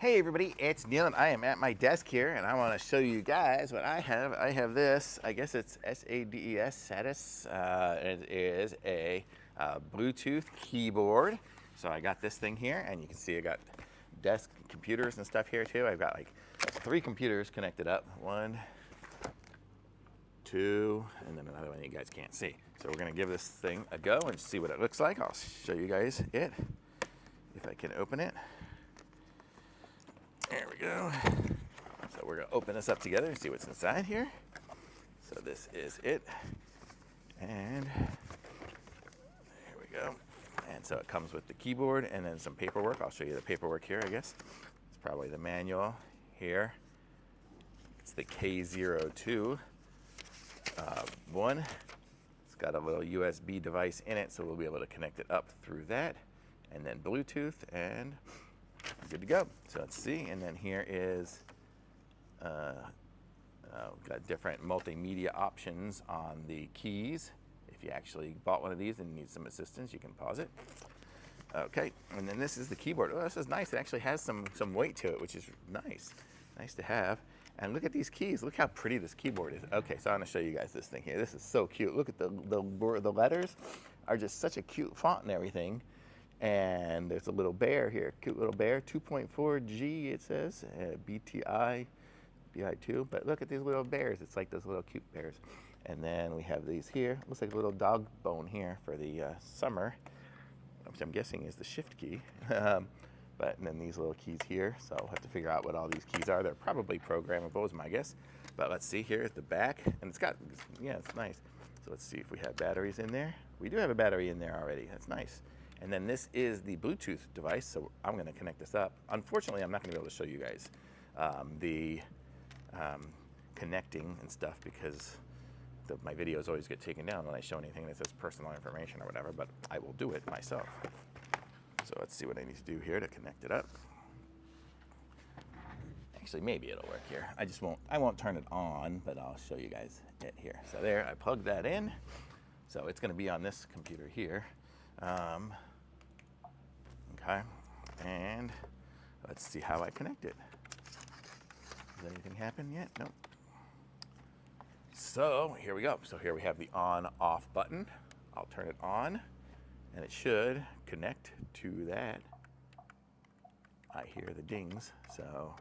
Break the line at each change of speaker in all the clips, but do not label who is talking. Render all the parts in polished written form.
Hey everybody, it's Neil and I am at my desk here and I want to show you guys what I have. I have this, I guess it's SADES. It is a Bluetooth keyboard. So I got this thing here and you can see I got desk computers and stuff here too. I've got like 3 computers connected up. 1, 2, and then another one you guys can't see. So we're going to give this thing a go and see what it looks like. I'll show you guys it if I can open it. There we go. So we're going to open this up together and see what's inside here. So this is it. And there we go. And so it comes with the keyboard and then some paperwork. I'll show you the paperwork here, I guess. It's probably the manual here. It's the K02 one. It's got a little USB device in it, so we'll be able to connect it up through that. And then Bluetooth, and good to go. So let's see, and then here is got different multimedia options on the keys. If you actually bought one of these and need some assistance, you can pause it. Okay, and then this is the keyboard. Oh, this is nice. It actually has some weight to it, which is nice to have. And look at these keys. Look how pretty this keyboard is. Okay, so I'm gonna show you guys this thing here. This is so cute. Look at the letters are just such a cute font and everything. And there's a little bear here, cute little bear, 2.4G it says, BTI, BI2. But look at these little bears. It's like those little cute bears. And then we have these here. Looks like a little dog bone here for the summer, which I'm guessing is the shift key. But and then these little keys here. So I'll have to figure out what all these keys are. They're probably programmable is my guess. But let's see, here's the back. And it's got, yeah, it's nice. So let's see if we have batteries in there. We do have a battery in there already. That's nice. And then this is the Bluetooth device, so I'm going to connect this up. Unfortunately, I'm not going to be able to show you guys the connecting and stuff because my videos always get taken down when I show anything that says personal information or whatever, but I will do it myself. So let's see what I need to do here to connect it up. Actually, maybe it'll work here. I won't turn it on, but I'll show you guys it here. So there, I plugged that in. So it's going to be on this computer here. Okay, and let's see how I connect it. Does anything happen yet? Nope. So here we go. So here we have the on-off button. I'll turn it on, and it should connect to that. I hear the dings, so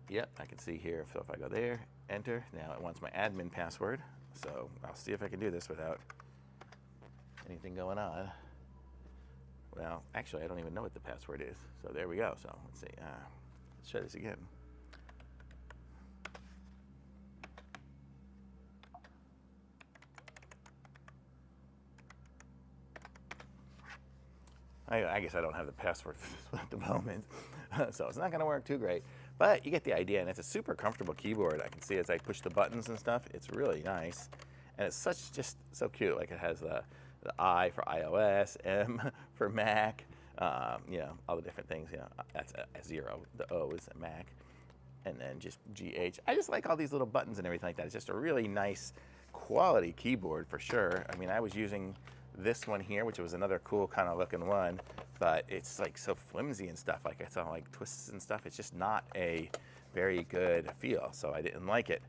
yep, I can see here. So if I go there, enter, now it wants my admin password. So I'll see if I can do this without anything going on. Well, actually, I don't even know what the password is. So there we go. So let's see. Let's try this again. I guess I don't have the password for this at the moment, so it's not going to work too great. But you get the idea, and it's a super comfortable keyboard. I can see as I push the buttons and stuff, it's really nice, and it's just so cute. Like it has the I for iOS, M for Mac, you know, all the different things. You know, that's a 0. The O is a Mac, and then just GH. I just like all these little buttons and everything like that. It's just a really nice quality keyboard for sure. I mean, I was using this one here, which was another cool kind of looking one, but it's like so flimsy and stuff. Like it's all like twists and stuff. It's just not a very good feel, so I didn't like it.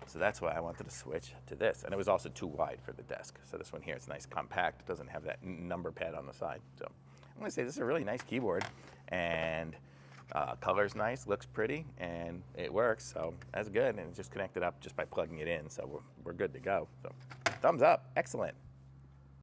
So that's why I wanted to switch to this. And it was also too wide for the desk. So this one here, it's nice, compact. It doesn't have that number pad on the side. So I'm gonna say this is a really nice keyboard, and color's nice, looks pretty, and it works. So that's good. And it's just connected up just by plugging it in. So we're good to go. So thumbs up, excellent.